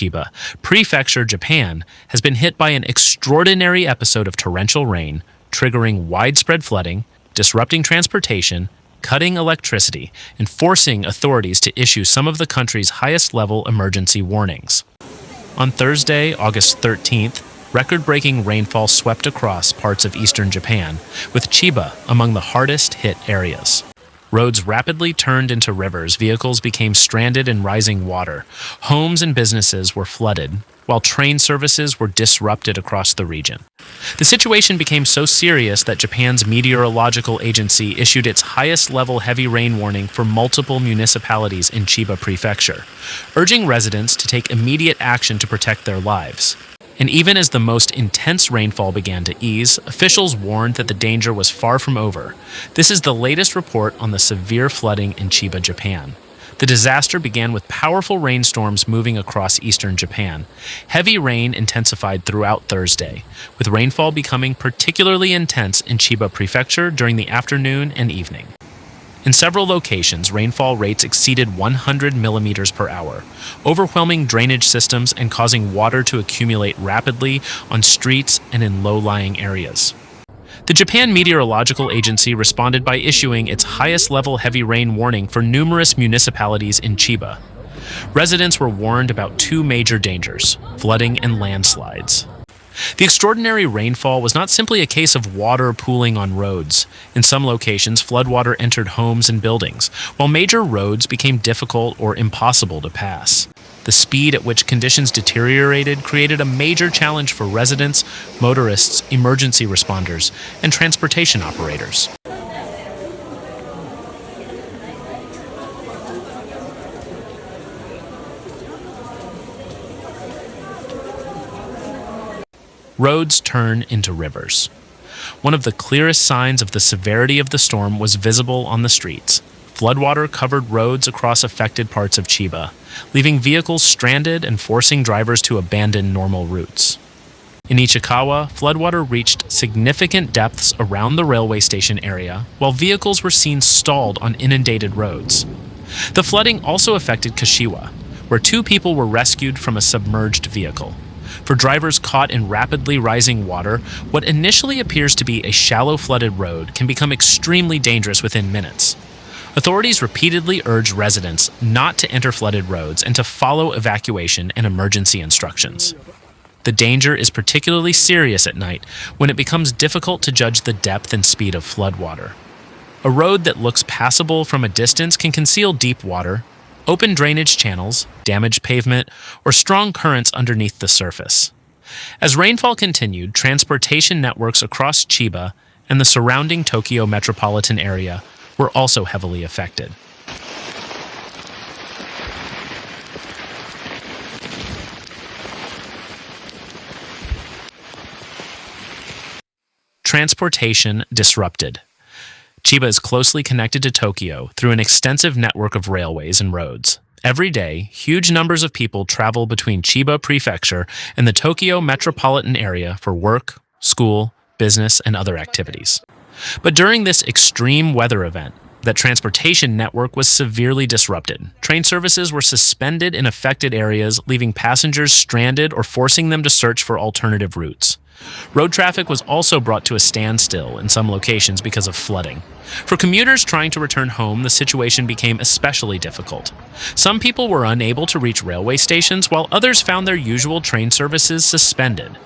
Chiba Prefecture, Japan, has been hit by an extraordinary episode of torrential rain, triggering widespread flooding, disrupting transportation, cutting electricity, and forcing authorities to issue some of the country's highest-level emergency warnings. On Thursday, August 13th, record-breaking rainfall swept across parts of eastern Japan, with Chiba among the hardest-hit areas. Roads rapidly turned into rivers, vehicles became stranded in rising water, homes and businesses were flooded, while train services were disrupted across the region. The situation became so serious that Japan's Meteorological Agency issued its highest-level heavy rain warning for multiple municipalities in Chiba Prefecture, urging residents to take immediate action to protect their lives. And even as the most intense rainfall began to ease, officials warned that the danger was far from over. This is the latest report on the severe flooding in Chiba, Japan. The disaster began with powerful rainstorms moving across eastern Japan. Heavy rain intensified throughout Thursday, with rainfall becoming particularly intense in Chiba Prefecture during the afternoon and evening. In several locations, rainfall rates exceeded 100 millimeters per hour, overwhelming drainage systems and causing water to accumulate rapidly on streets and in low-lying areas. The Japan Meteorological Agency responded by issuing its highest-level heavy rain warning for numerous municipalities in Chiba. Residents were warned about two major dangers: flooding and landslides. The extraordinary rainfall was not simply a case of water pooling on roads. In some locations, floodwater entered homes and buildings, while major roads became difficult or impossible to pass. The speed at which conditions deteriorated created a major challenge for residents, motorists, emergency responders, and transportation operators. Roads turn into rivers. One of the clearest signs of the severity of the storm was visible on the streets. Floodwater covered roads across affected parts of Chiba, leaving vehicles stranded and forcing drivers to abandon normal routes. In Ichikawa, floodwater reached significant depths around the railway station area, while vehicles were seen stalled on inundated roads. The flooding also affected Kashiwa, where two people were rescued from a submerged vehicle. For drivers caught in rapidly rising water, what initially appears to be a shallow flooded road can become extremely dangerous within minutes. Authorities repeatedly urge residents not to enter flooded roads and to follow evacuation and emergency instructions. The danger is particularly serious at night when it becomes difficult to judge the depth and speed of floodwater. A road that looks passable from a distance can conceal deep water, open drainage channels, damaged pavement, or strong currents underneath the surface. As rainfall continued, transportation networks across Chiba and the surrounding Tokyo metropolitan area were also heavily affected. Transportation disrupted. Chiba is closely connected to Tokyo through an extensive network of railways and roads. Every day, huge numbers of people travel between Chiba Prefecture and the Tokyo metropolitan area for work, school, business, and other activities. But during this extreme weather event, that transportation network was severely disrupted. Train services were suspended in affected areas, leaving passengers stranded or forcing them to search for alternative routes. Road traffic was also brought to a standstill in some locations because of flooding. For commuters trying to return home, the situation became especially difficult. Some people were unable to reach railway stations, while others found their usual train services suspended.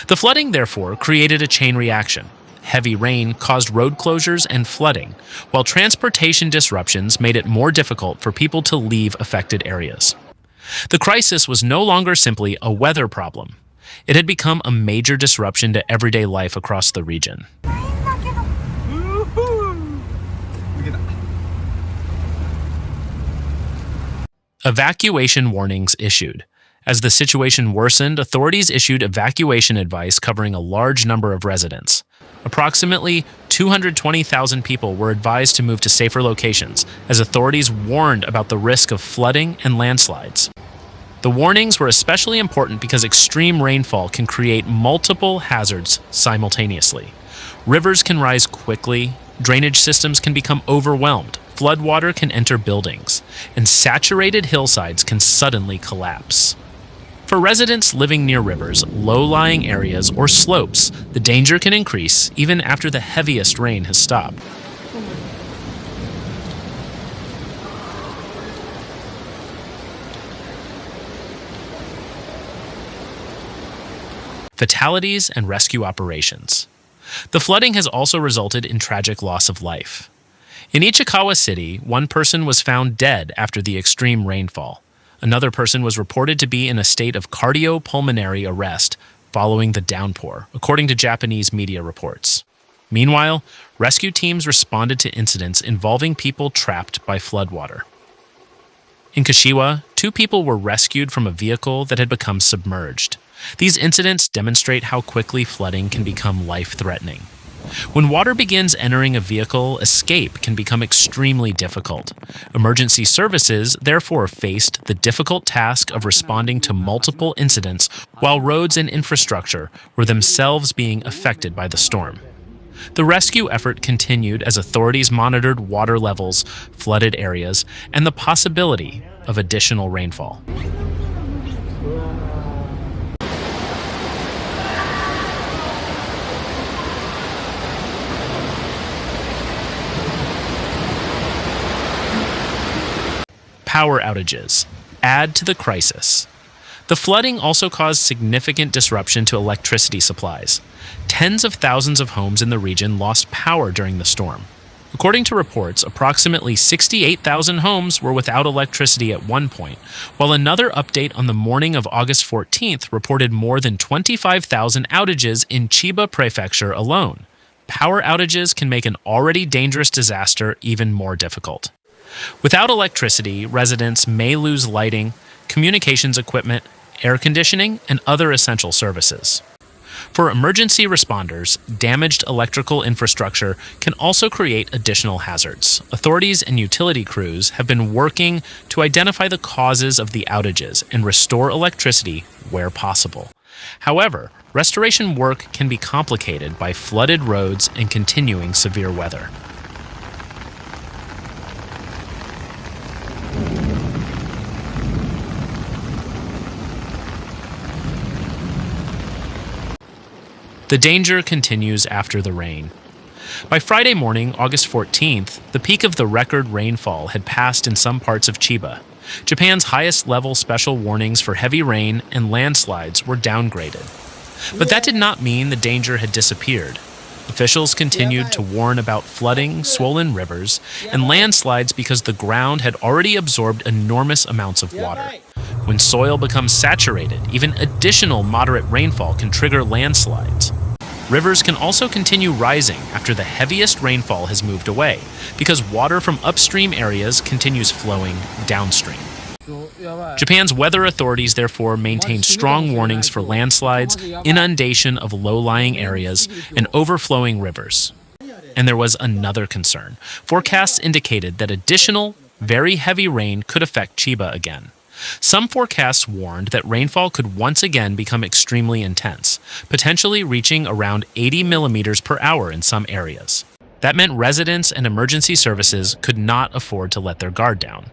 The flooding, therefore, created a chain reaction. Heavy rain caused road closures and flooding, while transportation disruptions made it more difficult for people to leave affected areas. The crisis was no longer simply a weather problem. It had become a major disruption to everyday life across the region. Evacuation warnings issued. As the situation worsened, authorities issued evacuation advice covering a large number of residents. Approximately 220,000 people were advised to move to safer locations, as authorities warned about the risk of flooding and landslides. The warnings were especially important because extreme rainfall can create multiple hazards simultaneously. Rivers can rise quickly, drainage systems can become overwhelmed, floodwater can enter buildings, and saturated hillsides can suddenly collapse. For residents living near rivers, low-lying areas, or slopes, the danger can increase even after the heaviest rain has stopped. Fatalities and rescue operations. The flooding has also resulted in tragic loss of life. In Ichikawa City, one person was found dead after the extreme rainfall. Another person was reported to be in a state of cardiopulmonary arrest following the downpour, according to Japanese media reports. Meanwhile, rescue teams responded to incidents involving people trapped by floodwater. In Kashiwa, 2 people were rescued from a vehicle that had become submerged. These incidents demonstrate how quickly flooding can become life-threatening. When water begins entering a vehicle, escape can become extremely difficult. Emergency services therefore faced the difficult task of responding to multiple incidents while roads and infrastructure were themselves being affected by the storm. The rescue effort continued as authorities monitored water levels, flooded areas, and the possibility of additional rainfall. Power outages add to the crisis. The flooding also caused significant disruption to electricity supplies. Tens of thousands of homes in the region lost power during the storm. According to reports, approximately 68,000 homes were without electricity at one point, while another update on the morning of August 14th reported more than 25,000 outages in Chiba Prefecture alone. Power outages can make an already dangerous disaster even more difficult. Without electricity, residents may lose lighting, communications equipment, air conditioning, and other essential services. For emergency responders, damaged electrical infrastructure can also create additional hazards. Authorities and utility crews have been working to identify the causes of the outages and restore electricity where possible. However, restoration work can be complicated by flooded roads and continuing severe weather. The danger continues after the rain. By Friday morning, August 14th, the peak of the record rainfall had passed in some parts of Chiba. Japan's highest-level special warnings for heavy rain and landslides were downgraded. But that did not mean the danger had disappeared. Officials continued to warn about flooding, swollen rivers, and landslides because the ground had already absorbed enormous amounts of water. When soil becomes saturated, even additional moderate rainfall can trigger landslides. Rivers can also continue rising after the heaviest rainfall has moved away, because water from upstream areas continues flowing downstream. Japan's weather authorities therefore maintain strong warnings for landslides, inundation of low-lying areas, and overflowing rivers. And there was another concern. Forecasts indicated that additional, very heavy rain could affect Chiba again. Some forecasts warned that rainfall could once again become extremely intense, potentially reaching around 80 millimeters per hour in some areas. That meant residents and emergency services could not afford to let their guard down.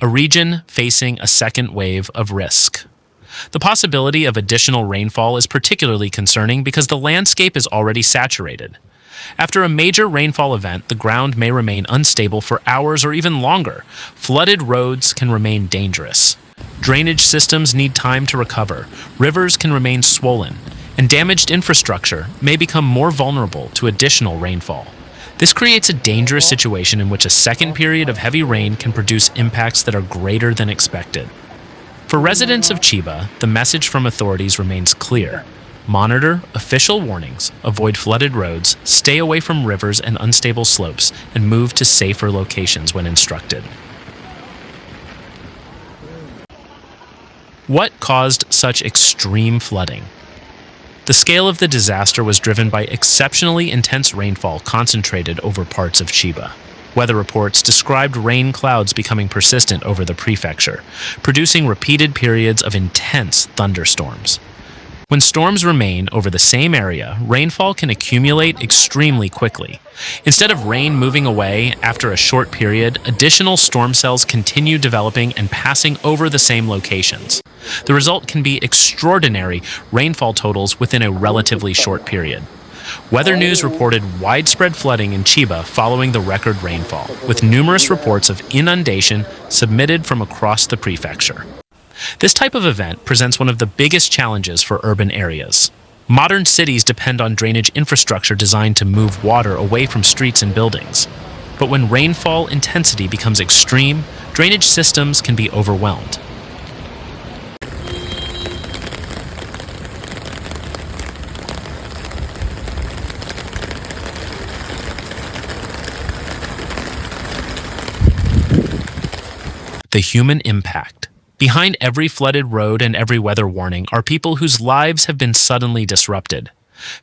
A region facing a second wave of risk. The possibility of additional rainfall is particularly concerning because the landscape is already saturated. After a major rainfall event, the ground may remain unstable for hours or even longer. Flooded roads can remain dangerous. Drainage systems need time to recover. Rivers can remain swollen, and damaged infrastructure may become more vulnerable to additional rainfall. This creates a dangerous situation in which a second period of heavy rain can produce impacts that are greater than expected. For residents of Chiba, the message from authorities remains clear. Monitor official warnings, avoid flooded roads, stay away from rivers and unstable slopes, and move to safer locations when instructed. What caused such extreme flooding? The scale of the disaster was driven by exceptionally intense rainfall concentrated over parts of Chiba. Weather reports described rain clouds becoming persistent over the prefecture, producing repeated periods of intense thunderstorms. When storms remain over the same area, rainfall can accumulate extremely quickly. Instead of rain moving away after a short period, additional storm cells continue developing and passing over the same locations. The result can be extraordinary rainfall totals within a relatively short period. Weather News reported widespread flooding in Chiba following the record rainfall, with numerous reports of inundation submitted from across the prefecture. This type of event presents one of the biggest challenges for urban areas. Modern cities depend on drainage infrastructure designed to move water away from streets and buildings. But when rainfall intensity becomes extreme, drainage systems can be overwhelmed. The human impact. Behind every flooded road and every weather warning are people whose lives have been suddenly disrupted.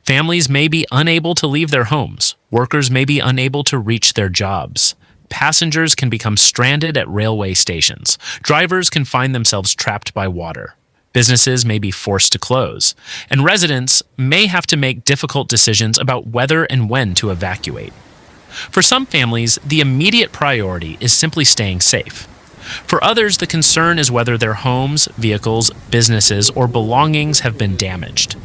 Families may be unable to leave their homes. Workers may be unable to reach their jobs. Passengers can become stranded at railway stations. Drivers can find themselves trapped by water. Businesses may be forced to close. And residents may have to make difficult decisions about whether and when to evacuate. For some families, the immediate priority is simply staying safe. For others, the concern is whether their homes, vehicles, businesses, or belongings have been damaged.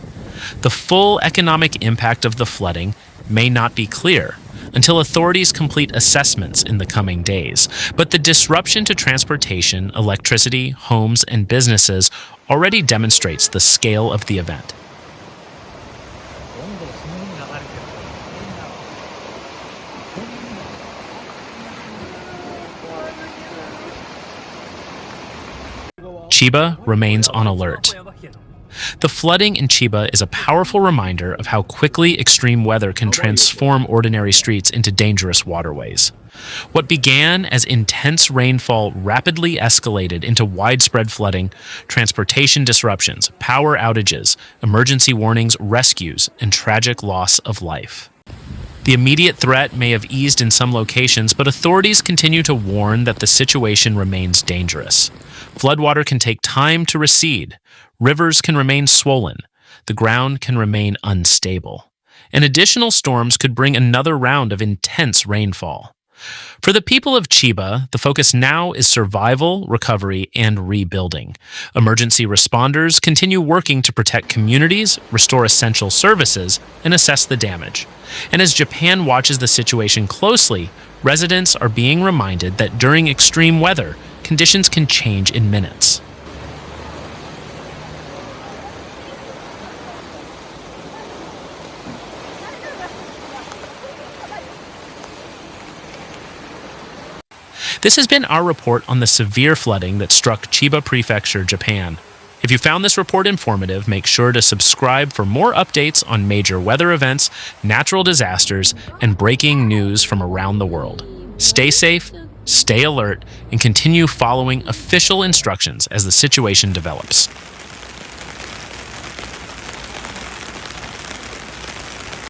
The full economic impact of the flooding may not be clear until authorities complete assessments in the coming days, but the disruption to transportation, electricity, homes, and businesses already demonstrates the scale of the event. Chiba remains on alert. The flooding in Chiba is a powerful reminder of how quickly extreme weather can transform ordinary streets into dangerous waterways. What began as intense rainfall rapidly escalated into widespread flooding, transportation disruptions, power outages, emergency warnings, rescues, and tragic loss of life. The immediate threat may have eased in some locations, but authorities continue to warn that the situation remains dangerous. Floodwater can take time to recede. Rivers can remain swollen. The ground can remain unstable. And additional storms could bring another round of intense rainfall. For the people of Chiba, the focus now is survival, recovery, and rebuilding. Emergency responders continue working to protect communities, restore essential services, and assess the damage. And as Japan watches the situation closely, residents are being reminded that during extreme weather, conditions can change in minutes. This has been our report on the severe flooding that struck Chiba Prefecture, Japan. If you found this report informative, make sure to subscribe for more updates on major weather events, natural disasters, and breaking news from around the world. Stay safe, stay alert, and continue following official instructions as the situation develops.